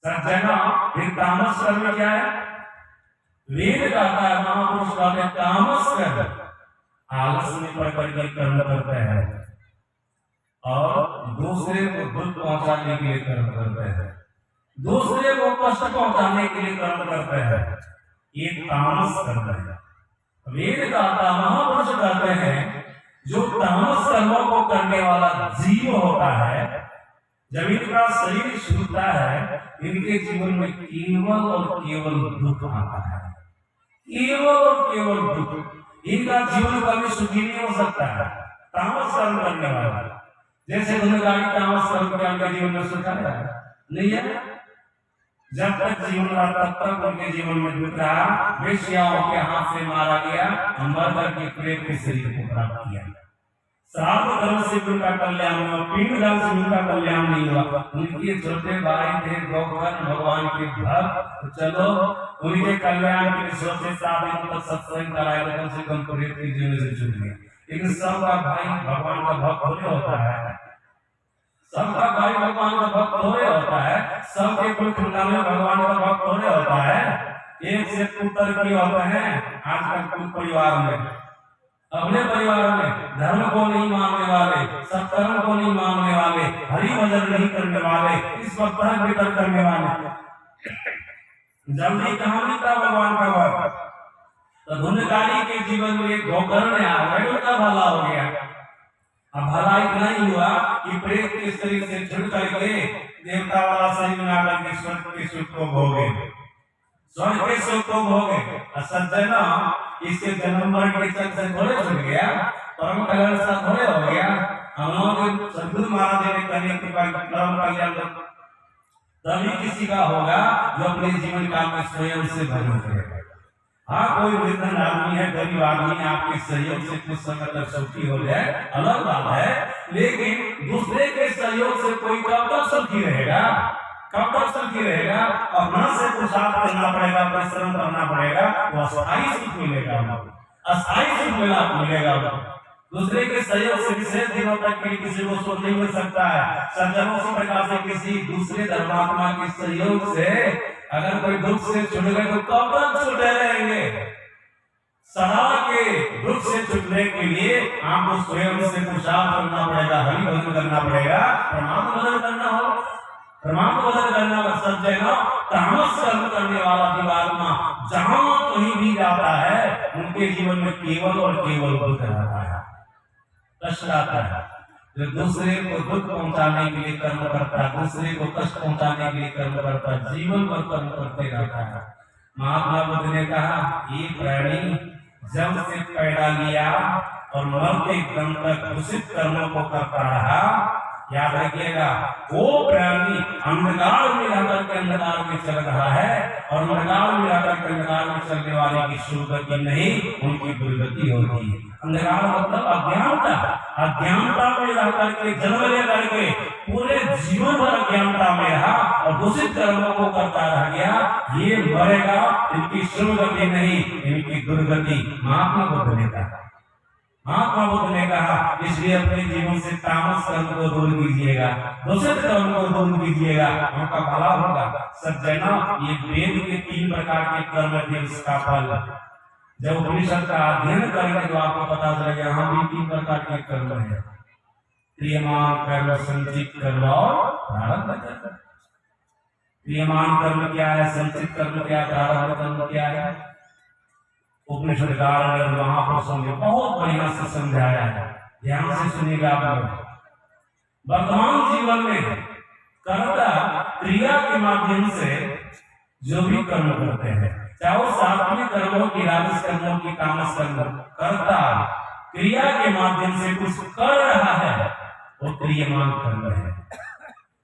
सज्जना, फिर तामस कर्म क्या है? वेद कहता है, महापुरुष कहते हैं तामस कर्म आलस में पड़ करके कर्म करते हैं और दूसरे को दुख पहुंचाने के लिए कर्म करते हैं, दूसरे को कष्ट पहुंचाने के लिए कर्म करते हैं। ये तामस कर्म है। वेद कहता, महापुरुष कहते हैं जो तामस कर्मों को करने वाला जीव होता है, जब इनका शरीर छूटता है, इनके जीवन में केवल और केवल दुख आता है, केवल और केवल दुख। इनका जीवन कभी सुखी नहीं हो सकता है तामस कर्म करने वाला। जैसे गुनहगारी तामस कर्म के उनके जीवन में सुख आया नहीं है। जब तक जीवन रहा तब तक उनके जीवन में दुख रहा। वेश्याओं के हाथ से मारा गया, मर करके प्रेत के शरीर को प्राप्त किया। श्राद्ध धर्म से उनका कल्याण हुआ, पिंड दान से उनका कल्याण नहीं हुआ। उनके छोटे भाई थे गौकर्ण भगवान के भक्त, चलो उनके कल्याण के लिए सोचे 7 दिन तक सत्संग कराए, कम से कम प्रेत के जीवन से छूट गया। लेकिन सबका भाई भगवान का भक्त थोड़े होता है, सबका भाई भगवान का भक्त थोड़े होता है, सबके कुल खानदान में भगवान का भक्त थोड़े होता है। एक से पुत्र की होते हैं आजकल कुल परिवार में, अपने परिवार में धर्म को नहीं मानने वाले, सत्कर्म को नहीं मानने वाले, हरि भजन नहीं करने वाले, इस वक्त भीतर करने वाले, जल्दी कहाँ मिलता भगवान का भक्त। तो गुनहगारी के जीवन में एक गौकर्ण आ गए, उनका भला हो गया। अब भला इतना ही हुआ कि प्रेत के शरीर से छुट करके देवता वाला शरीर में आकर के स्वर्ग के सुख को भोगे, स्वर्ग के सुख को भोगे। सज्जना, इसके जन्म मरण के चक्कर से थोड़े छूट गया, परम कल्याण से थोड़े हो गया। हम लोग सद्गुरु महाराज ने करने के बाद परम कल्याण तभी किसी का होगा जो अपने जीवन काल में स्वयं से भजन करेगा। हाँ, कोई निर्धन आदमी है, गरीब आदमी है, आपके सहयोग से कुछ समय तक सुखी हो जाए, अलग बात है। लेकिन दूसरे के सहयोग से कोई कब तक सुखी रहेगा? कब तक सुखी रहेगा? अपना से पुरुषार्थ करना पड़ेगा, परिश्रम करना पड़ेगा, वो अस्थायी सुख मिलेगा, अस्थायी सुख मिलेगा। दूसरे के सहयोग से विशेष दिनों तक के किसी को सुख नहीं मिल सकता है। सज्जनों से प्रकार से किसी दूसरे धर्मात्मा के सहयोग से अगर कोई दुख से छूट गए तो कब तक छूटे रहेंगे? सदा के दुख से छूटने के लिए आपको स्वयं से पुरुषार्थ करना पड़ेगा, हरि भजन करना पड़ेगा, परमात्मा भजन करना हो, परमात्मा भजन करना हो। सज्जनों, तामस कर्म करने वाला जीवात्मा जहां कहीं भी जाता है, उनके जीवन में केवल और केवल दुख रहता है, कष्ट आता है। जो दूसरे को दुख पहुंचाने के लिए कर्म करता है, दूसरे को कष्ट पहुंचाने के लिए कर्म करता है, जीवन भर कर्म करते रहता है। महात्मा बुद्ध ने कहा, ये प्राणी जब से पैदा लिया और मरते दम तक दूषित कर्मों को करता रहा, याद रखिएगा, वो प्राणी अंधकार में रहकर के अंधकार में चल रहा है, और अंधकार में रहकर के अंधकार में चलने वाले की सुगति नहीं, उनकी दुर्गति होती है। अंधकार मतलब अज्ञानता, अज्ञानता में रहकर के जन्म लेकर के पूरे जीवन भर अज्ञानता में रहा और दूषित कर्मों को करता रह गया, ये मरेगा, इनकी सुगति नहीं, इनकी दुर्गति। महात्मा बुद्ध ने कहा, महात्मा बुद्ध ने कहा, इसलिए अपने जीवन से तामस कर्म को दूर कीजिएगा, दूषित कर्म को दूर कीजिएगा, उनका भला होगा। सज्जना, ये वेद के 3 प्रकार के कर्म थे, इसका फल जब उपनिषद का अध्ययन करेंगे तो आपको पता चलेगा यहाँ भी 3 प्रकार के कर्म है, क्रियमान कर्म, संचित कर्म और प्रारब्ध कर्म। क्रियमान कर्म क्या है, संचित कर्म क्या है, प्रारब्ध कर्म क्या है? उपनिषदकार ने महापुरुषों ने बहुत बढ़िया से समझाया है, ध्यान से सुनिएगा आप लोग। वर्तमान जीवन में कर्ता क्रिया के माध्यम से जो भी कर्म करते हैं, चाहे वो सात्विक कर्मों की, राजस कर्मों की, तामस कर्मों, कर्ता क्रिया के माध्यम से कुछ कर रहा है, वो क्रियमान कर्म है।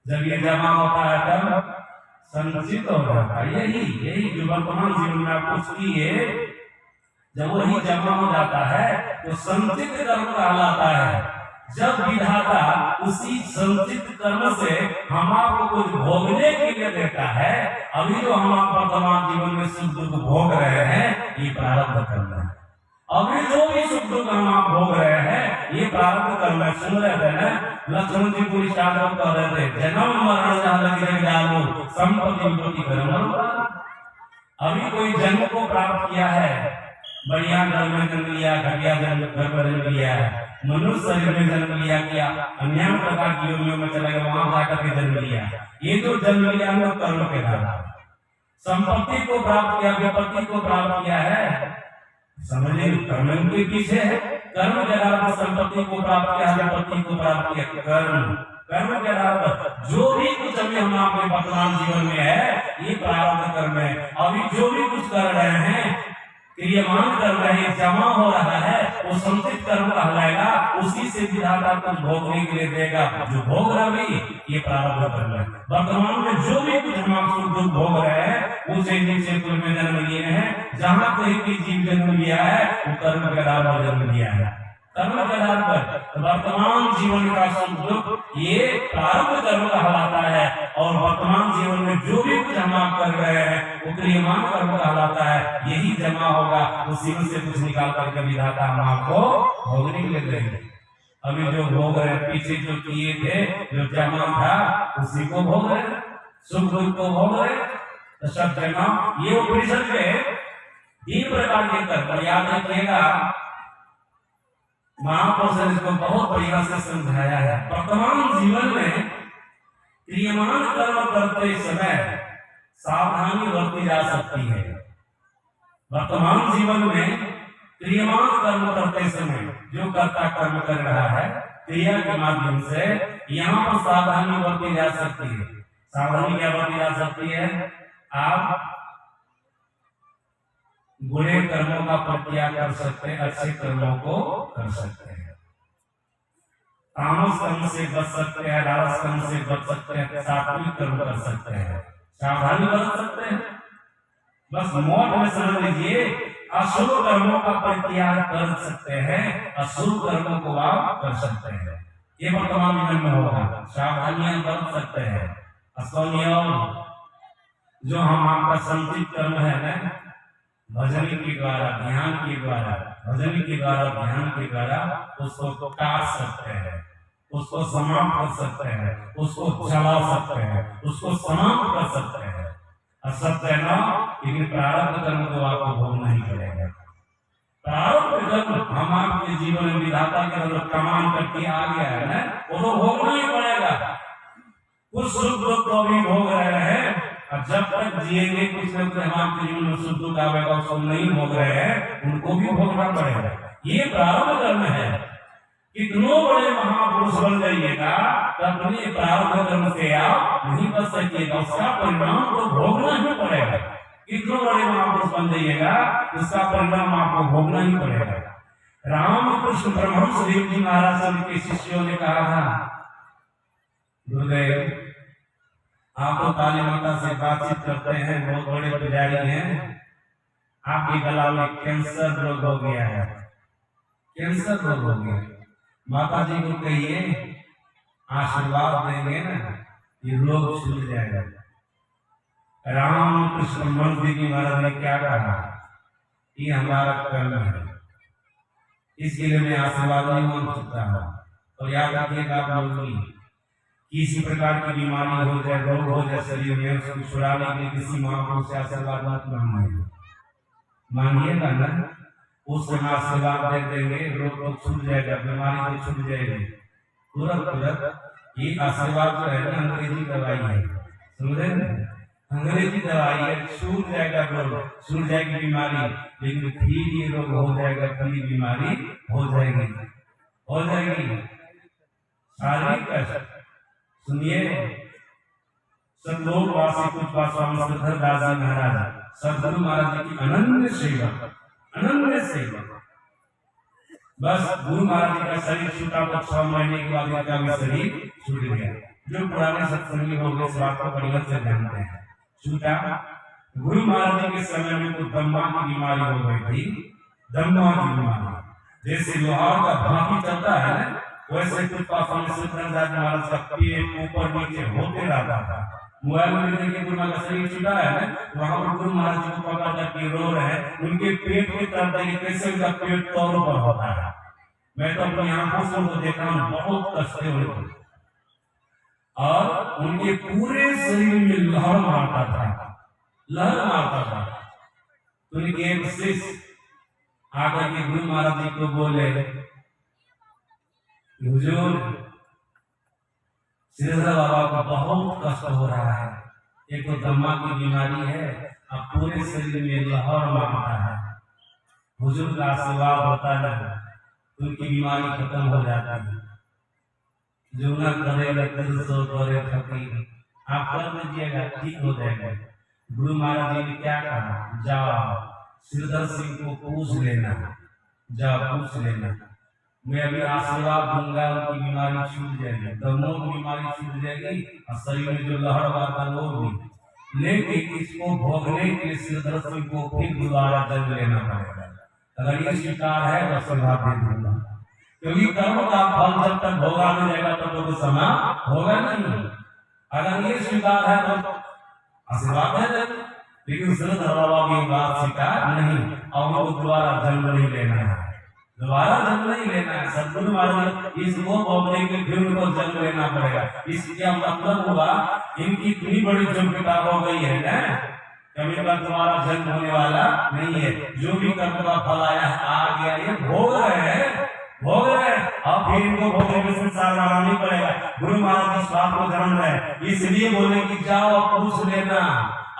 जब ये जमा होता है तब संचित हो जाता है। यही जो वर्तमान जीवन में आप कुछ किए, जब वही जमा हो जाता है तो संचित कर्म कहलाता है। जब विधाता उसी संचित कर्म से हम आपको कुछ भोगने के लिए देता है, अभी जो हम वर्तमान जीवन में सुख दुख भोग रहे हैं, ये प्रारब्ध कर्म है। अभी जो भी सुख दुख हम आप भोग रहे हैं, ये प्रारब्ध कर्म है। सुन रहे थे ना, लक्ष्मण जी पूरी शादी कर रहे थे, जन्म मरण जहाँ लगे जाओ संपत्ति विपत्ति कर्म। अभी कोई जन्म को प्राप्त किया है, बढ़िया घर में जन्म लिया, घटिया जन्म घर में जन्म लिया है, मनुष्य शरीर में जन्म लिया, क्या अन्य प्रकार की योनियों में चला गया, वहां जाकर के जन्म लिया। ये जो जन्म लिया वो कर्म के द्वारा संपत्ति को प्राप्त किया, विपत्ति को प्राप्त किया है, समझिए कर्म के पीछे है। कर्म के द्वारा संपत्ति को प्राप्त किया, विपत्ति को प्राप्त किया, कर्म के द्वारा जो भी कुछ अभी हम आपके वर्तमान जीवन में है ये प्रारब्ध कर्म है। अभी जो भी कुछ कर रहे हैं, क्रियमान कर रहे हैं, जमा हो रहा है, वो संचित कर्म कहलाएगा। उसी से विधाता कुछ भोगने के लिए देगा, जो भोग रहा भी ये प्रारब्ध कर्म है। वर्तमान में जो भी कुछ हम सुख दुख भोग रहे हैं उसे नीचे कुल में जन्म लिए हैं, जहाँ कहीं भी जीव जन्म लिया है वो कर्म के आधार पर जन्म लिया है। कर्म के आधार पर वर्तमान जीवन का सुख दुख ये प्रारब्ध कर्म कहलाता है। और वर्तमान जीवन में जो भी कुछ हम आप कर रहे हैं वो क्रियमान कर्म कहलाता है। यही जमा होगा, उसी में से कुछ निकाल करके विधाता हम आपको भोगने के लिए देंगे। अभी जो भोग रहे पीछे जो किए थे, जो जमा था उसी को भोग रहे, सुख दुख को भोग रहे, तो सब जमा। ये उपनिषद के 3 प्रकार के कर्म याद रखिएगा। महापुरुष ने इसको बहुत बढ़िया से समझाया है। वर्तमान जीवन में क्रियमान कर्म करते समय सावधानी बरती जा सकती है। वर्तमान जीवन में क्रियमान कर्म करते समय जो कर्ता कर्म कर रहा है क्रिया के माध्यम से, यहाँ पर सावधानी बरती जा सकती है। सावधानी क्या बरती जा सकती है? आप बुरे कर्मों का परित्याग कर सकते हैं, अच्छे कर्मों को कर सकते हैं। तामस कर्म से बच सकते हैं, राजस कर्म से बच सकते हैं, सात्विक कर्म कर सकते हैं, सावधानी बरत सकते हैं। बस मोट में समझ लीजिए, अशुभ कर्मों का परित्याग कर सकते हैं, अशुभ कर्मों को आप कर सकते हैं। ये वर्तमान जीवन में होगा। सावधानियां बरत सकते हैं। असौनियों जो हम आपका संचित कर्म है ना, भजन के द्वारा, ध्यान के द्वारा, भजन के द्वारा, ध्यान के द्वारा उसको काट सकते हैं, उसको समाप्त कर सकते हैं, उसको जला सकते हैं, उसको समाप्त कर सकते हैं। असत्य न, लेकिन प्रारब्ध कर्म को आपको भोगना ही पड़ेगा। प्रारब्ध कर्म हम आपके जीवन में विधाता के अंदर कमान करके आ गया है ना, वो तो भोगना ही पड़ेगा। कुछ सुख दुख को भी भोग रहे हैं, और जब तक जिएंगे कुछ न कुछ हमारे जीवन में सुख दुख आवेगा, उसको नहीं भोग रहे हैं, उनको भी भोगना पड़ेगा। ये प्रारब्ध कर्म है। कितनों बड़े महापुरुष बन जाइएगा तो अपने प्रारब्ध कर्म से आप नहीं बच सकिएगा, उसका परिणाम तो भोगना ही पड़ेगा। कितनों बड़े महापुरुष बन जाइएगा उसका परिणाम आपको भोगना ही पड़ेगा। रामकृष्ण परमहंस देव जी महाराज के शिष्यों ने कहा था, गुरुदेव आप तो काली माता से बातचीत करते हैं, बहुत बड़े पुजारी हैं, आपके गला में कैंसर रोग हो गया है, कैंसर रोग हो गया। माता जी को कहिए आशीर्वाद देंगे ना, ये रोग छूट जाएगा। रामकृष्ण मंत्री जी महाराज ने क्या कहा? ये हमारा कर्म है, इसके लिए मैं आशीर्वाद नहीं मांग सकता हूँ। और याद रखिएगा आप लोग की किसी प्रकार की बीमारी हो जाए, रोग हो जाए शरीर में, उसको छुड़ाने के लिए किसी महापुरुष से आशीर्वाद मत मांगिएगा ना, उस समय आशीर्वाद दे देंगे, रोग तो छूट जाएगा, बीमारी तो छूट जाएगी तुरंत। ये आशीर्वाद जो है ना अंग्रेजी दवाई है, समझे ना, अंग्रेजी दवाई है। छूट जाएगा रोग, छूट जाएगी बीमारी, लेकिन फिर ये रोग हो जाएगा, फिर बीमारी हो जाएगी शारीरिक कष्ट। सुनिए, संतोष वासी कुछ स्वामी श्रीधरदास जी महाराज, सदगुरु महाराज जी की अनन्य सेवा। बस गुरु महाराज जी का शरीर छूटा तो 6 महीने के बाद इनका भी शरीर छूट गया। जो पुराने सत्संगी हो गए इस बात को बढ़िया से जानते हैं, छूटा। गुरु महाराज जी के समय में कुछ दम्मा की बीमारी हो गई थी, दम्मा की बीमारी। जैसे लोहार का भांति चलता है ना, वैसे कुछ स्वामी श्रीधरदास महाराज का पेट ऊपर नीचे होते रहता था। मोबाइल में देखिए गुरु महाराज का शरीर छूटा है ना, वहां पर गुरु महाराज जी को पकड़ करके रो रहे हैं, उनके पेट की तरफ देखिए कैसे उनका पेट तौर पर होता है। मैं तो अपनी आंखों से उनको देखा हूं, बहुत कष्ट है उनको, और उनके पूरे शरीर में लहर मारता था, लहर मारता था। तो उनके एक शिष्य आकर के गुरु महाराज जी को बोले, हुजूर श्रीधर बाबा को बहुत कष्ट हो रहा है, एक तो दमा की बीमारी है, अब पूरे शरीर में लहर मारता है, हुजूर का आशीर्वाद होता है तो उनकी बीमारी खत्म हो जाती है। जो न करेगा दिल सो करे फकीर, आप कर दीजिएगा ठीक हो जाएगा। गुरु महाराज जी ने क्या कहा, जाओ श्रीधर सिंह को पूछ लेना, जाओ पूछ लेना, मैं अभी आशीर्वाद दूंगा, उनकी बीमारी छूट जाएगी, दमों की बीमारी छूट जाएगी और शरीर में जो लहर आता है वो भी। लेकिन इसको भोगने के लिए श्रीधर सिंह को फिर दोबारा जन्म लेना पड़ेगा। अगर ये स्वीकार है तो आशीर्वाद दे दूंगा, क्योंकि कर्म का फल जब तक भोगा नहीं जाएगा तब तो समय होगा नहीं। अगर ये स्वीकार है तो आशीर्वाद है, लेकिन श्रीधर बाबा की बात स्वीकार नहीं, और उनको दोबारा जन्म नहीं लेना है, दोबारा जन्म नहीं लेना है। सदगुरु महाराज इसको भोगने के फिर उनको जन्म लेना पड़ेगा। इसका मतलब हुआ इनकी इतनी बड़ी योग्यता हो गई है ना, कभी का दोबारा जन्म होने वाला नहीं है। जो भी कर्म का फल आया आ गया, ये भोग रहे हैं, भोग रहे हैं, अब फिर इनको भोगने में संसार लाना नहीं पड़ेगा। गुरु महाराज इस बात को जान रहे हैं, इसलिए बोले कि जाओ पूछ लेना,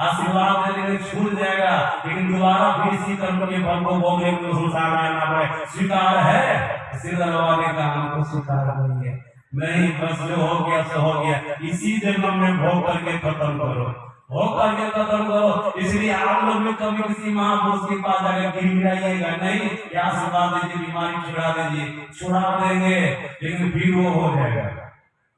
आशीर्वाद देने में छूट जाएगा, लेकिन दोबारा फिर इसी कर्म के फल को भोगने को संसार लाना पड़े। स्वीकार है? श्रीधर बाबा ने कहा हमको स्वीकार नहीं है, नहीं, बस जो हो गया सो हो गया, इसी जन्म में भोग करके खत्म करो, भोग करके खत्म करो। इसलिए आप लोग भी कभी किसी महापुरुष के पास जाकर गिराइएगा नहीं, क्या आशीर्वाद दीजिए, बीमारी छुड़ा दीजिए, छुड़ा देंगे, लेकिन फिर वो हो जाएगा।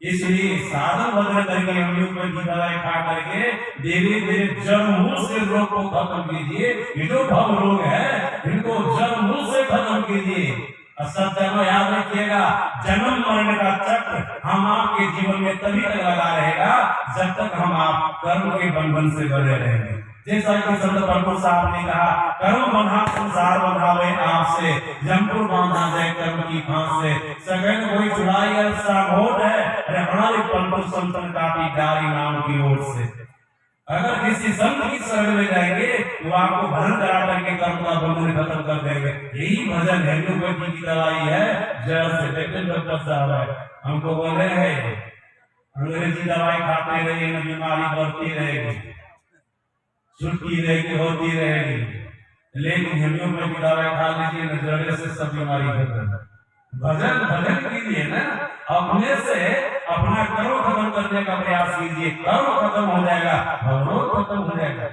इसलिए साधन बदल करके होम्योपैथी की दवाई खा करके धीरे धीरे जड़ मूल से रोग को खत्म कीजिए। ये जो भव रोग है इनको जड़ मूल से खत्म कीजिए। सत्य याद रखिएगा, जन्म मरण का चक्र हम आपके जीवन में तभी तक लगा रहेगा जब तक हम आप कर्म के बंधन से बने रहेंगे। जैसा कि संत प्रभु साहब ने कहा, कर्म बंधा संसार बंधावे आपसे, जमपुर बांधा जाए कर्म की फांस से, सगन कोई चुराई होट है, अरे हमारे पंडित संतन काटी डारी नाम की ओर से। अगर किसी संत की शरण में जाएंगे तो आपको भजन करा करके कर्म का बंधन खत्म कर देंगे। यही भजन होम्योपैथी की दवाई है, जड़ से। देखते डॉक्टर साहब है हमको बोल रहे हैं अंग्रेजी दवाई खाते रहिए ना, बीमारी बढ़ती रहेगी, छुट्टी रहेगी, होती रहेगी, लेकिन होम्योपैथी दवाई खा लीजिए ना, जड़ से सब बीमारी खत्म। भजन भजन कीजिए ना, अपने से अपना कर्म खत्म करने का प्रयास कीजिए, कर्म खत्म हो जाएगा, भवरोग खत्म हो जाएगा,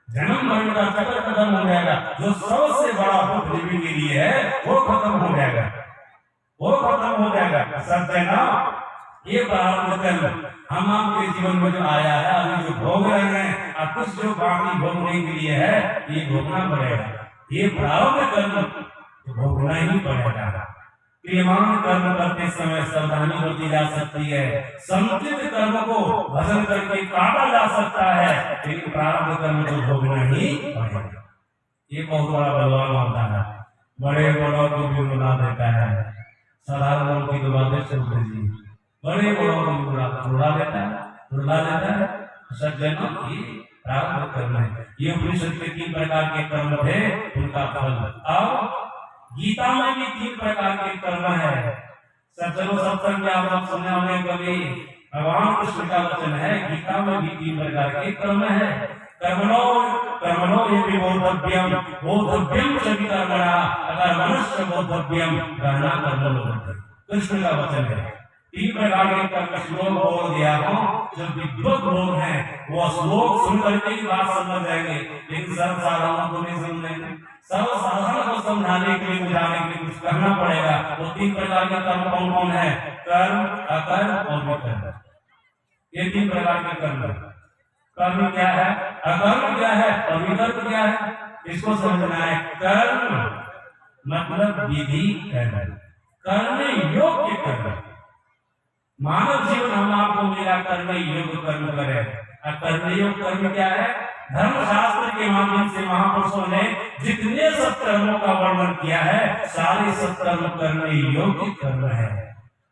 जन्म मरण का चक्र खत्म हो जाएगा, जो सबसे बड़ा दुख जीवी के लिए है वो खत्म हो जाएगा, वो खत्म हो जाएगा। सत्य ना, ये प्रारंभ कर्म हम आपके जीवन में जो आया है, अभी जो भोग रहे हैं और कुछ जो बाकी भोगने के लिए है, ये भोगना पड़ेगा। ये प्रारंभ कर्म तो भोगना ही पड़ेगा। क्रियमान कर्म करते समय सावधानी बरती जा सकती है, समुचित कर्म को भजन करके काटा जा सकता है, लेकिन प्रारब्ध कर्म को भोगना ही पड़ेगा। ये बहुत बड़ा बलवान होता है, बड़े बड़ों को भी रुला देता है, साधारण की तो बातें छोड़ दीजिए, बड़े बड़ों को भी रुला देता है, रुला देता है। सज्जनों की प्रारब्ध कर्म है, ये उपनिषद के 3 प्रकार के कर्म थे, उनका फल। अब गीता में भी 3 प्रकार के कर्म है। सज्जनों सत्संग में आप लोग सुने होंगे कभी, भगवान कृष्ण का वचन है, गीता में भी 3 प्रकार के कर्म है। कर्मणो कर्मणो ये बोधव्यम बोधव्यम च विकर्मणा, अगर मनुष्य बोधव्यम गहना कर्म लोग, कृष्ण का वचन है। 3 प्रकार के कर्म श्लोक बोल दिया हो, जो विद्वत लोग हैं वो श्लोक सुन करके ही बात समझ जाएंगे, लेकिन सर्वसाधारण को नहीं समझेंगे। सर्वसाधारण को समझाने के लिए, बुझाने के लिए कुछ करना पड़ेगा। वो 3 प्रकार के कर्म कौन कौन है? कर्म, अकर्म और विकर्म। ये 3 प्रकार के कर्म। कर्म क्या है, अकर्म क्या है और विकर्म क्या है, इसको समझना है। कर्म मतलब विधि कर्म, करने योग्य कर्म। मानव जीवन हम आपको मिला करने योग्य कर्म करें। करने योग्य कर्म क्या है? धर्मशास्त्र के माध्यम से महापुरुषों ने जितने सत्कर्मों का वर्णन किया है, सारे सत्कर्म करने योग्य कर्म है।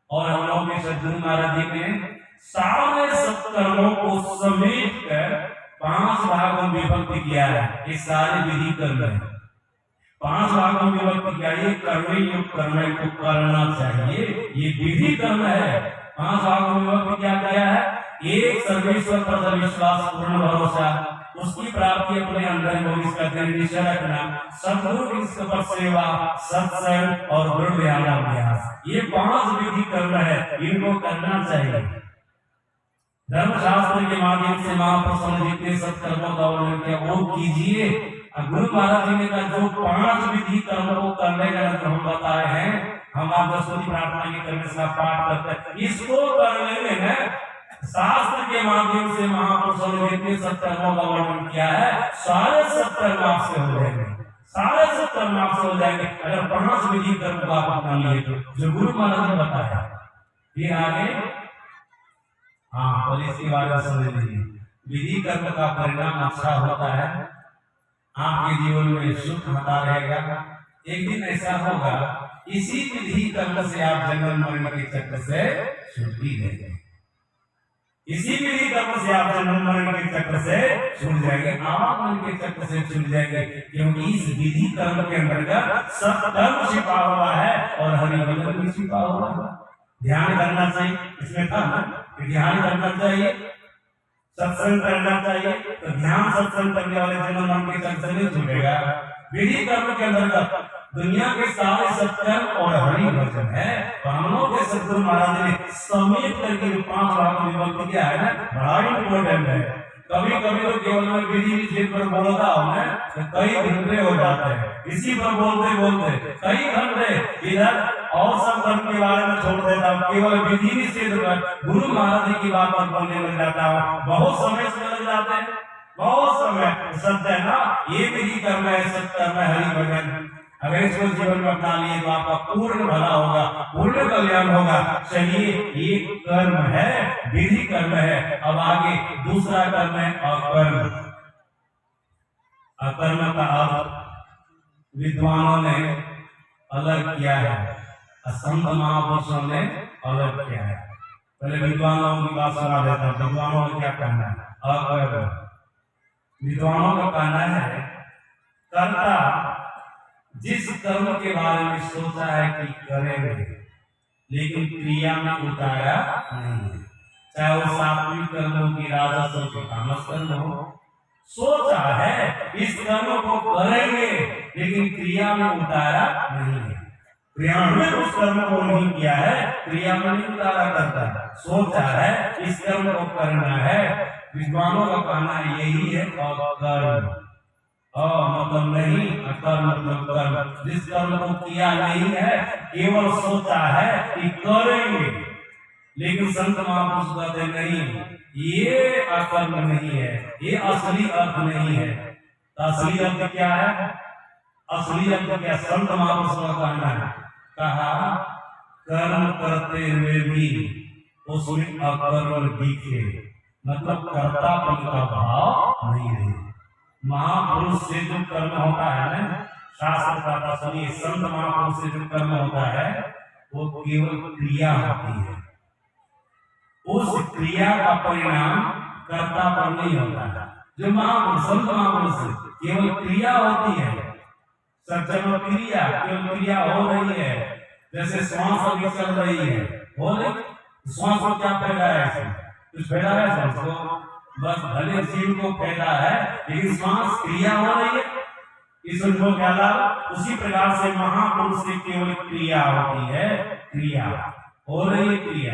और हम लोग के सद्गुरु महाराज जी ने सारे सत्कर्मों को समेट कर 5 भागों में विभक्त किया है। ये सारे विधि कर्म है, 5 भागों में विभक्त किया। ये करने योग्य कर्म को करना चाहिए, ये विधि कर्म है। 5 भागों में विभक्त क्या किया है? एक सर्वेश्वर पर विश्वास, पूर्ण भरोसा, उसकी प्राप्ति अपने अंदर में इसका निश्चय रखना, सद्गुरु की सेवा, सत्संग और गुरु ध्यानाभ्यास, ये 5 विधि कर्म है, इनको करना चाहिए। धर्मशास्त्र के माध्यम से महापुरुषों ने जितने सत्कर्मों का वर्णन किया वो कीजिए। गुरु महाराज जी ने कहा जो 5 विधि कर्मों को करने का हम बताए हैं, हम आप दसवीं प्रार्थना के करने से पाठ करते हैं, इसको करने में शास्त्र के माध्यम से महापुरुषों ने जितने सत्कर्मों का वर्णन किया है, सारे सत्कर्म आपसे हो जाएंगे, सारे सत्कर्म आपसे हो जाएंगे अगर 5 विधि कर्म को आप अपना लिए तो, जो गुरु महाराज ने बताया। फिर आगे और इसके बारे में समझ लीजिए, विधि कर्म का परिणाम अच्छा होता है, आपके जीवन में सुख होता रहेगा। एक दिन ऐसा होगा, इसी विधि कर्म से आप जन्म मरण के चक्र से छूट ही जाएंगे, इसी विधि कर्म से आप जन्म मरण के चक्र से छूट जाएंगे, आवागमन के चक्र से छूट जाएंगे, क्योंकि इस विधि कर्म के अंतर्गत सत्कर्म छिपा हुआ है और हरिभजन भी छिपा हुआ है। ध्यान करना चाहिए, इसमें था ना, ध्यान करना चाहिए, सत्संग करना चाहिए, तो ध्यान सत्संग करने वाले जन्म मरण के चक्र से नहीं छूटेगा। विधि कर्म के अंतर्गत दुनिया के सारे सत्कर्म और हरि भजन है। तो हम लोग के सद्गुरु महाराज ने समेट करके 5 भागों में विभक्त किया है ना, बड़ा इंपॉर्टेंट है। कभी कभी तो केवल मैं विधि निषेध पर बोलता हूँ ना, तो कई घंटे हो जाते हैं, इसी पर बोलते बोलते कई घंटे इधर और सब धर्म के बारे में छोड़ देता हूँ, केवल विधि निषेध पर गुरु महाराज जी की बात पर बोलने लग जाता हूँ। बहुत समय से लग जाते हैं, बहुत समय सत्य है ना, ये विधि कर्म है, सत्कर्म है, हरि भजन। अगर इसको जीवन में अपना लिए तो आपका पूर्ण भला होगा, पूर्ण कल्याण होगा। चलिए, ये कर्म है, विधि कर्म है। अब आगे दूसरा कर्म है अकर्म। अकर्म का अर्थ विद्वानों ने अलग किया है, संत महापुरुषों ने अलग किया है। पहले विद्वानों की बात सुना देता हूं, विद्वानों को क्या कहना है? अकर्म। विद्वानों का कहना है कर्ता जिस कर्म के बारे में सोचा है कि करेंगे, लेकिन क्रिया में उतारा नहीं है, चाहे वो सात्विक कर्म हो कि राजस्व की तामस कर्म हो, सोचा है इस कर्म को करेंगे, लेकिन क्रिया में उतारा नहीं है, क्रियान्वित उस कर्म को नहीं किया है, क्रिया में नहीं उतारा करता, सोचा है इस कर्म को करना है। विद्वानों का कहना यही है कर्म। मतलब नहीं, अकर्म मतलब कर्म, जिस कर्म को किया नहीं है, केवल सोचा है कि करेंगे, लेकिन संत महापुरुष कहते नहीं, ये अकर्म नहीं है, ये असली अर्थ नहीं है। तो असली अर्थ क्या है? असली अर्थ क्या? संत महापुरुष का कहना है, कहा कर्म करते हुए भी उसमें अकर्म दिखे, मतलब कर्तापन का भाव नहीं है। महापुरुष से जो कर्म होता है ना, शास्त्र का सुनिए, संत महापुरुष से जो कर्म होता है वो केवल क्रिया होती है, उस क्रिया का परिणाम कर्तापन नहीं होता है। जो महापुरुष, संत महापुरुष केवल क्रिया होती है, सज्जन क्रिया, केवल क्रिया हो रही है, जैसे श्वास अभी चल रही है, हो रही, श्वास को क्या फैला है? कुछ फैला है श्वास को, बस भले जीव को फैला है, लेकिन श्वास क्रिया हो रही है, इसको क्या लाभ? उसी प्रकार से महापुरुष से केवल क्रिया होती है, क्रिया हो रही है, क्रिया।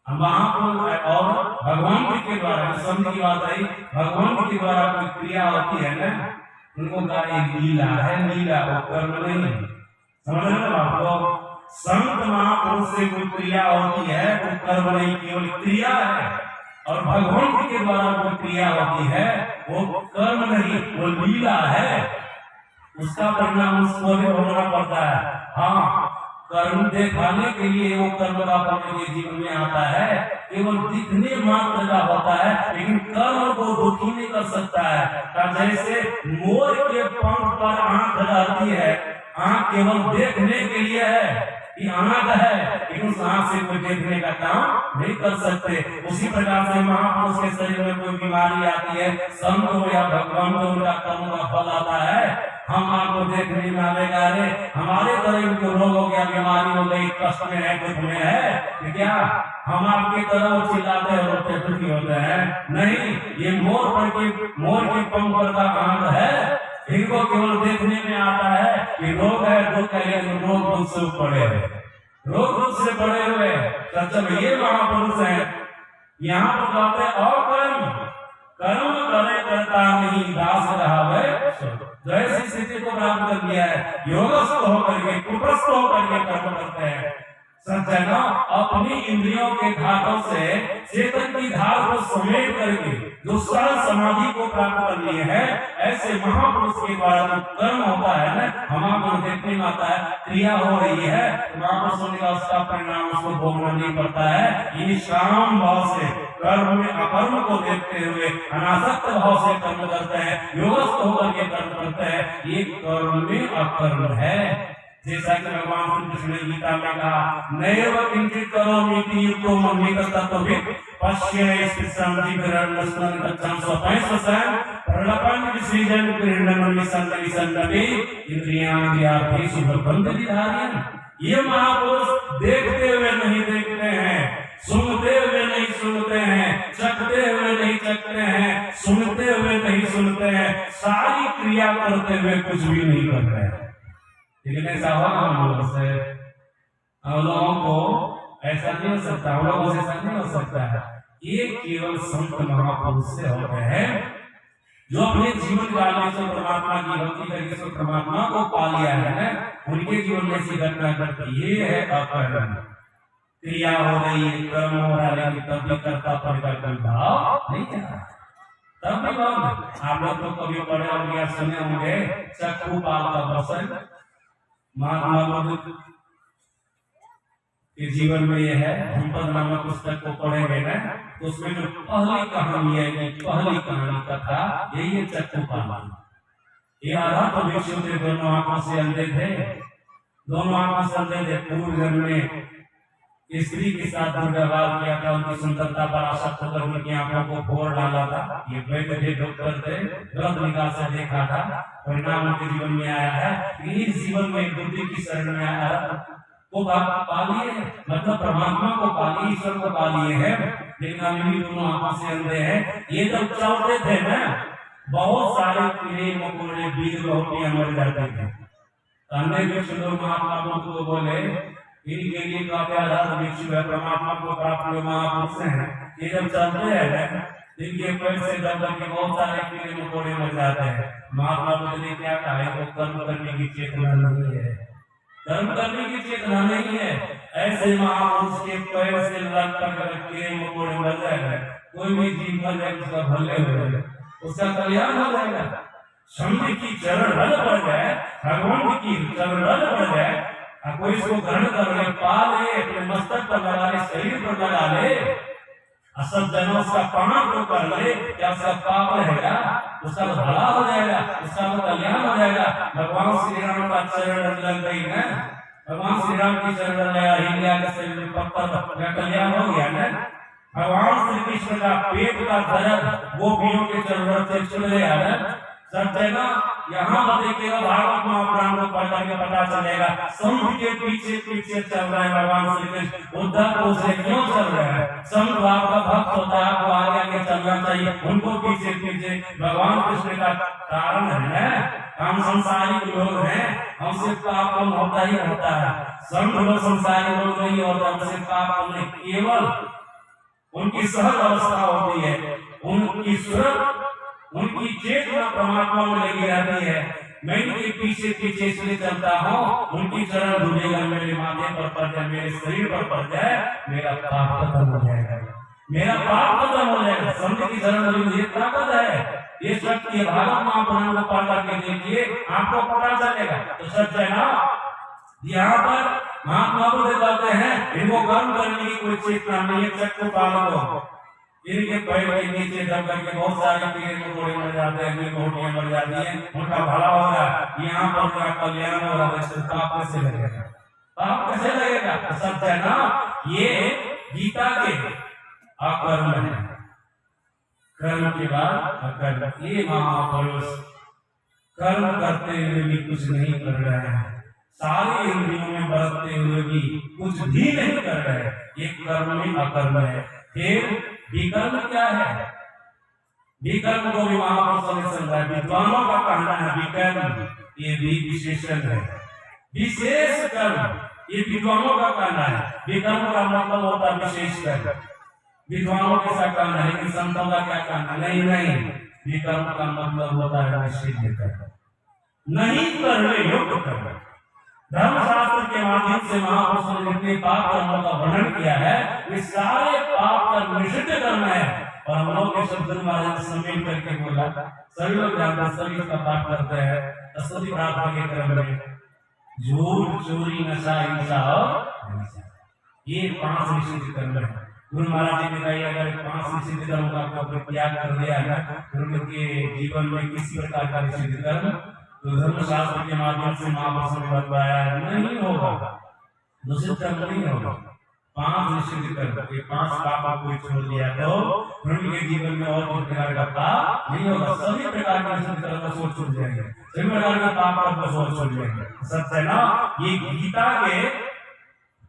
महापुरुष और भगवान के द्वारा, संत की बात आई, भगवान के द्वारा कोई क्रिया होती है ना, उनको कहा एक लीला है, लीला वो कर्म नहीं। समझ रहे हो आपको? संत महापुरुष से कोई क्रिया होती है वो कर्म नहीं, केवल क्रिया है। और भगवान के द्वारा जो क्रिया होती है वो कर्म नहीं, वो लीला है, उसका परिणाम उसको भी भोगना पड़ता है। हाँ, कर्म दिखाने के लिए वो कर्म का फल के जीवन में आता है, केवल दिखने मात्र का होता है, लेकिन कर्म को दुखी नहीं कर सकता है। जैसे मोर के पंख पर आंख रहती है, आंख केवल देखने के लिए है कि आंख है, लेकिन उस आंख से कोई देखने का काम नहीं कर सकते। उसी प्रकार से महापुरुष के शरीर में कोई बीमारी आती है, संत हो या भगवान को उनका कर्म का फल आता है, हम आपको देखने में आएगा, अरे हमारे तरह को रोग हो गया, बीमारी हो गई, कष्ट में है, दुख में है, तो क्या हम आपकी तरह चिल्लाते और रोते दुखी होते हैं? नहीं, ये मोर के पंख पर का आंख है, इनको केवल देखने में आता है कि रोग है, दुख है, लेकिन रोग से पड़े हुए, रोग से पड़े हुए सच में ये महापुरुष है। यहाँ पर कहते हैं अकर्म, कर्म करे करता नहीं दास रहावे, जैसी स्थिति को प्राप्त कर दिया है, योगस्थ होकर के कुटस्थ होकर के कर्म करते हैं। सज्जना अपनी इंद्रियों के घाटों से चेतन की धार को समेट करके जो सरल समाधि को प्राप्त कर लिए हैं, ऐसे महापुरुष के द्वारा जो कर्म होता है ना, हमारे देखने में आता है, क्रिया हो रही है, महापुरुषों का उसका परिणाम उसको भोगना नहीं पड़ता है। ये शाम भाव से कर्म में अकर्म को देखते हुए अनासक्त भाव से कर्म करते हैं, योगस्थ होकर के कर्म करते हैं, ये कर्म में अकर्म है। जैसा कि भगवान श्री कृष्ण ने गीता में कहा, नैव किंचित करोमि इति युक्तो मन्यते तत्त्ववित् पश्य स्पृशन्ति विरण्यस्मन् गच्छन् स्वपैश्वसन् प्रलपन् विसृजन् गृह्णन् विसन्नपि इंद्रियाणि सुबन्धविधारयन्। ये महापुरुष देखते हुए नहीं देखते हैं, सुनते हुए नहीं सुनते हैं, चखते हुए नहीं चखते हैं, सुनते हुए नहीं सुनते हैं, सारी क्रिया करते हुए कुछ भी नहीं करते हैं। लेकिन ऐसा होगा हम लोगों से, हम लोगों को ऐसा नहीं हो सकता, हम लोगों से ऐसा नहीं हो सकता है। ये केवल संत महापुरुष से होते हैं जो अपने जीवन काल में से परमात्मा की भक्ति करके से परमात्मा को पा लिया है, उनके जीवन में ऐसी घटना घटती। ये है अकर्म, क्रिया हो रही है, कर्म हो रहा है, तब भी कर्ता परिवर्तन भाव नहीं है, तब भी भाव नहीं। आप लोग तो कभी पढ़े होंगे, सुने होंगे चक्षु पाल का वसन, महात्मा बुद्ध के जीवन में यह है। धम्मपद नामक पुस्तक को पढ़ेंगे ना, तो उसमें जो पहली कहानी है, पहली कहानी कथा यही है चक्षुपाल। ये आधा तो भिक्षु थे, दोनों आंखों से अंधे थे, दोनों आंखों से अंधे थे। पूर्व जन्म में स्त्री के साथ दुर्व्यवहार किया था, उनकी सुंदरता पर आसक्त होकर उनकी आंखों को फोड़ डाला था। ये वैद्य डॉक्टर थे, गलत निगाह से देखा था, परिणाम उनके जीवन में आया है। इस जीवन में बुद्धि की शरण में आया वो पा लिए, मतलब परमात्मा को पा लिए, ईश्वर को पा लिए है, लेकिन अभी दोनों आंखों से अंधे हैं। ये जब चलते थे ना, बहुत सारे कीड़े मकोड़े बीज रोटियां मर जाते थे। अंधे भिक्षु लोग महात्मा को बोले, इनके लिए काफी आधार भिक्षु है, परमात्मा को प्राप्त हुए महापुरुष हैं, ये जब चलते हैं इनके पैर से दब के बहुत सारे कीड़े मकोड़े मर जाते हैं। महात्मा बुद्ध ने क्या कहा है, वो कर्म करने की चेतना नहीं है, कर्म करने की चेतना नहीं है। ऐसे महापुरुष के पैर से लग कर कीड़े मकोड़े मर जाएगा, कोई भी जीव मर जाए उसका भले हो जाएगा, उसका कल्याण हो जाएगा। शंकर की चरण रल पड़ जाए, भगवान की चरण रल पड़ जाए, कोई इसको ग्रहण कर ले, पाले, अपने मस्तक पर लगा ले, शरीर पर लगा ले, सब जनों का पान को कर ले, क्या उसका पाप रहेगा, उसका तो भला हो जाएगा, उसका तो कल्याण हो जाएगा। भगवान श्री राम का चरण लग गई है, भगवान श्री राम की चरण लगा, हिंदिया के शरीर पर कल्याण हो गया ना। भगवान श्री कृष्ण का पेट का दर्द गोपियों के चरण से छुड़ गया ना। सब जगह यहाँ पर देखिएगा, भागवत महापुराण को पढ़ करके पता चलेगा, संत के पीछे पीछे चल रहे हैं भगवान श्री कृष्ण। उद्धव को से क्यों चल रहे हैं? संत आपका भक्त होता है, आपको आगे आगे चलना चाहिए, उनको पीछे पीछे भगवान कृष्ण का कारण है। हम संसारिक लोग हैं, हमसे पाप कम होता ही होता है। संत लोग संसारिक लोग नहीं होता, हमसे पाप कम नहीं, केवल उनकी सहज अवस्था होती है, उनकी सूरत, उनकी चेतना परमात्मा में लगी रहती है। मैं इनके पीछे पीछे इसलिए चलता हूँ, उनकी चरण धुलेगा मेरे माथे पर पड़ जाए, मेरे शरीर पर पड़ जाए, मेरा पाप खत्म हो जाएगा, मेरा पाप खत्म हो जाएगा। संत की चरण धुली, ये ताकत है, ये शक्ति है। भागवत महापुराण को पढ़ करके देखिए, आपको पता चलेगा। तो सच है ना, यहाँ पर महात्मा बुद्ध कहते हैं इनको कर्म करने की कोई चेतना नहीं है, चक्र पालन हो। इनके पैर के नीचे दब करके बहुत सारे कीड़े मकोड़े मर जाते हैं, मोटियां मर जाती हैं, उनका भला हो रहा है, यहाँ पर उनका कल्याण हो रहा है। पाप कैसे लगेगा? पाप कैसे लगेगा? सत्य है ना, ये गीता के अकर्म है, कर्म के बाद अकर्म। ये महापुरुष कर्म करते हुए भी कुछ नहीं कर रहे हैं, सारे इंद्रियों में बरतते हुए भी कुछ भी नहीं कर रहे हैं, ये कर्म में अकर्म है। फिर विकर्म क्या है? विकर्म को भी महापुरुषों ने समझा, विद्वानों का कहना है विकर्म ये भी विशेषण है, विशेष कर्म ये विद्वानों का कहना है। विकर्म का मतलब होता है विशेष कर्म, विद्वानों के साथ कहना है, लेकिन संतों का क्या कहना? नहीं नहीं, विकर्म का मतलब होता है निषिद्ध कर्म, नहीं करने योग्य कर्म। धर्मशास्त्र के माध्यम से महापुरुषों ने जितने पाप कर्मों का वर्णन किया है वे सारे पाप कर्म निषिद्ध कर्म है। और हम लोग के शब्द महाराज सम्मिल करके बोला, सभी लोग जानते सभी का पाठ करते हैं स्तुति प्रार्थना के क्रम में, झूठ चोरी नशा हिंसा और ये 5 निषिद्ध कर्म है। गुरु महाराज जी ने कहा अगर 5 निषिद्ध कर्म का आपको त्याग कर दिया है तो उनके जीवन में किसी प्रकार का निषिद्ध कर्म तो धर्मशास्त्र के माध्यम से महापुरुषों ने बताया नहीं होगा, निषिद्ध कर्म नहीं होगा। 5 निषिद्ध कर्म, 5 पाप को छोड़ दिया तो उनके जीवन में और किसी प्रकार का पाप नहीं होगा, सभी प्रकार के निषिद्ध कर्म को छोड़ छूट जाएंगे, सभी प्रकार के पाप को छोड़ छूट जाएंगे। सत्य है ना, ये गीता के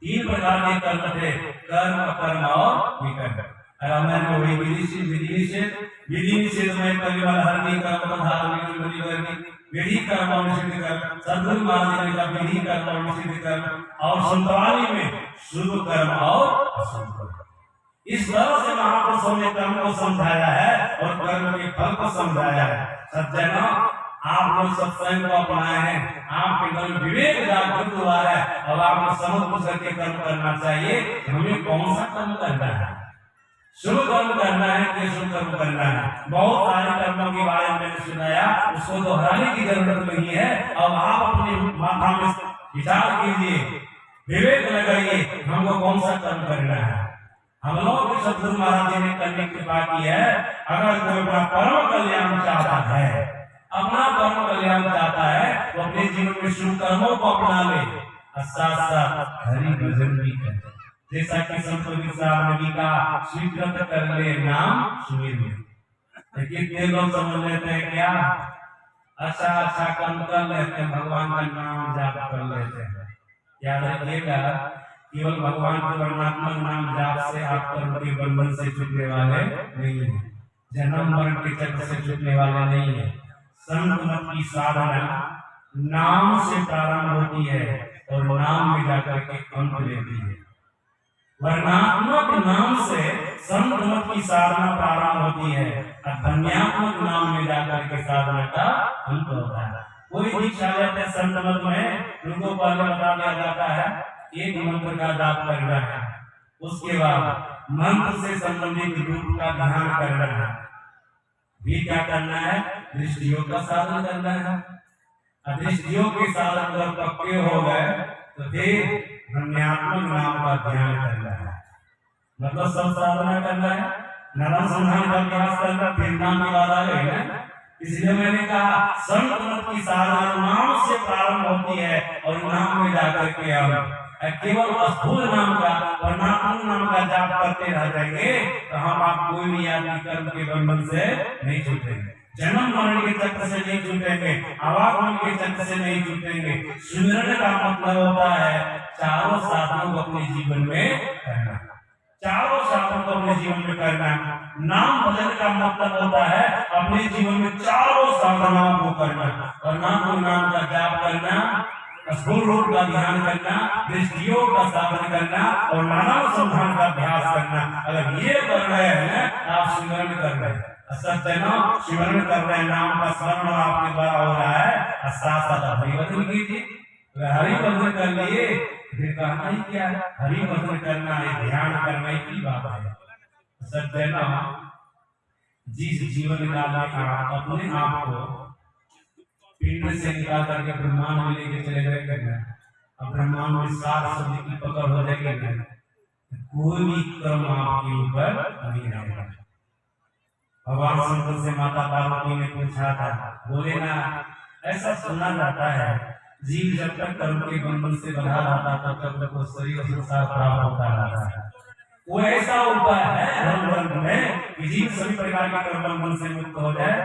3 प्रकार के कर्म थे, कर्म अकर्म और विकर्म। रामायण में वही विधि निषेध में करने वाला हर नहीं कर्म धारण विधि कर्म और निषिद्ध कर्म, सद्गुरु महाराज ने कहा विधि कर्म और निषिद्ध कर्म, और संतवाणी में शुभ कर्म और अशुभ कर्म। इस तरह से महापुरुषों ने कर्म को समझाया है और कर्म के फल को समझाया है। सज्जन आप लोग सत्संग को अपनाए हैं, आपके मन में विवेक जागृत हुआ है, अब आपको समझ बुझ करके कर्म करना चाहिए। हमें कौन सा कर्म करना है? शुभ कर्म करना है कि शुभ कर्म करना है? बहुत सारे कर्मों के बारे में मैंने सुनाया, उसको दोहराने की जरूरत नहीं है। अब आप अपने माथा में विचार कीजिए, विवेक लगाइए, हमको कौन सा कर्म करना है। हम लोग के सद्गुरु महाराज जी ने करने की बात की है, अगर कोई अपना परम कल्याण चाहता है, अपना परम कल्याण चाहता है तो अपने जीवन में शुभ कर्मों को अपना ले, साथ साथ हरि भजन भी करे। जैसा कि संत विश्राम जी का स्वीकृत कर ले नाम सुमिर में, कितने लोग समझ लेते हैं क्या? अच्छा अच्छा कर्म कर लेते हैं, भगवान का नाम जाप कर लेते हैं। याद रखिएगा, केवल भगवान के वर्णात्मक नाम जाप से आप कर्म के बंधन से छूटने वाले नहीं है, जन्म मरण के चक्र से छूटने वाले नहीं है। संत मत की साधना नाम से प्रारंभ होती है और नाम में जाकर के अंत लेती है। वर्णात्मक नाम से संत मत की साधना प्रारंभ होती है और धन्यात्मक नाम में जाकर के साधना का अंत होता है। कोई दीक्षा लेते हैं संत मत में, उनको पहले बता दिया जाता है एक मंत्र का जाप करना है, उसके बाद मंत्र से संबंधित रूप का ध्यान करना है, भी क्या करना है? दृष्टियों का साधन करना है। दृष्टियों के साधन जब पक्के हो गए तो फिर धन्यात्मक नाम का ध्यान करना है, मतलब सब साधना करना है, नाम संधान का अभ्यास करना, फिर नाम की बात आ गई ना। इसलिए मैंने कहा संत मत की साधना नाम से प्रारंभ होती है और नाम में जाकर के हम केवल अस्थूल नाम का वर्णात्मक नाम का जाप करते रह जाएंगे तो हम आप कोई भी आदमी कर्म के बंधन से नहीं छूटेंगे, जन्म मरण के चक्र से नहीं छूटेंगे, आवागमन के चक्र से नहीं छूटेंगे। सुमिरन का मतलब होता है चारों साधनों को अपने जीवन में करना, चारों साधनों को अपने जीवन में करना। नाम भजन का मतलब होता है अपने जीवन में चारों साधनाओं को करना, और नाम का जाप करना, स्थूल रूप का ध्यान करना, दृष्टियों का साधन करना और नाम संधान का अभ्यास करना। अगर ये कर रहे हैं आप स्मरण कर रहे हैं, सत्य स्मरण कर रहे हैं, नाम का स्मरण आपके द्वारा हो रहा है, साथ साथ हरिभजन कीजिए। हरिभजन कर लिए फिर कहना ही क्या है? हरिभजन करना है, ध्यान करने की बात है। सत्य जिस जीवन काल में आप अपने आप को पिंड से निकाल करके ब्रह्मांड में लेके चले गए करना, अब ब्रह्मांड में 7 शब्द की पकड़ हो जाएगी, कोई भी कर्म आपके ऊपर नहीं रहेगा। भगवान शंकर से माता पार्वती ने पूछा था, बोले ना ऐसा सुना जाता है जीव जब तक कर्म के बंधन से बंधा रहता तब तक उसको शरीर और संसार प्राप्त होता रहता है। वो ऐसा उपाय है धर्म में कि जीव सभी प्रकार के कर्म बंधन से मुक्त हो जाए।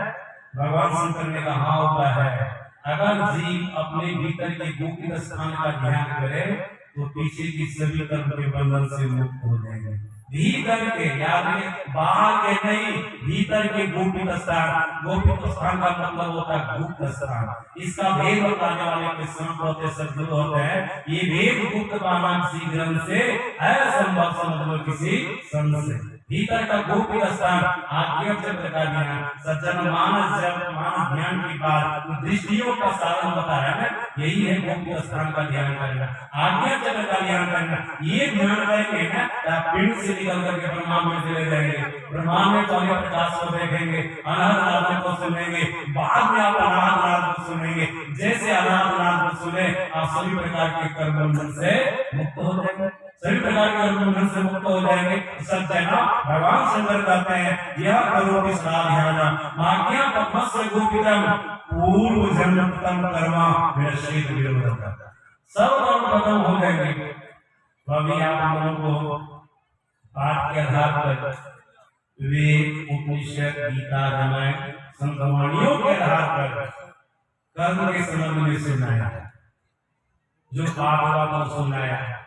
भगवान शंकर ने कहा उपाय है, अगर जीव अपने भीतर के गोपनीय स्थान का ध्यान करे तो पीछे की सभी कर्म के बंधन से मुक्त हो जाएंगे। भीतर के याद में बाहर के नहीं, भीतर के गोपनीय स्थान। गोपनीय स्थान का मतलब होता है गुप्त स्थान। इसका भेद बताने वाले के संत होते सदगुरु होते हैं। ये भेद गुप्त पाना किसी ग्रंथ से असंभव समझ लो किसी संत से। भीतर का गोपनीय स्थान आज्ञा चक्र का ध्यान, सज्जन मानस जब मानस ध्यान की बात दृष्टियों का साधन बता रहा है, यही है गोपनीय स्थान का ध्यान करना, आज्ञा चक्र का ध्यान करना। ये ध्यान करेंगे ना तो पिंड से निकल करके ब्रह्मांड में चले जाएंगे, ब्रह्मांड में चौदह प्रकाश को देखेंगे, अनाथ नाद को सुनेंगे, बाद में आप अनाथ नाद को सुनेंगे। जैसे अनाथ नाद को सुने आप सभी प्रकार के कर्म बंधन से मुक्त हो जाएंगे, सभी प्रकार के कर्म बंधन से मुक्त हो जाएंगे। सज्जना भगवान शंकर कहते हैं, यह करो ध्यान माज्ञा पद्मस्य गोपितम पूर्व जन्मतम कर्मा विनश्येत विरोधः। सब कर्म खत्म हो जाएंगे। तो अभी आप लोगों को पाठ के आधार पर वेद उपनिषद गीता रामायण संतवाणियों के आधार पर कर्म के संबंध में सुनाया, जो पाठ हुआ वो सुनाया।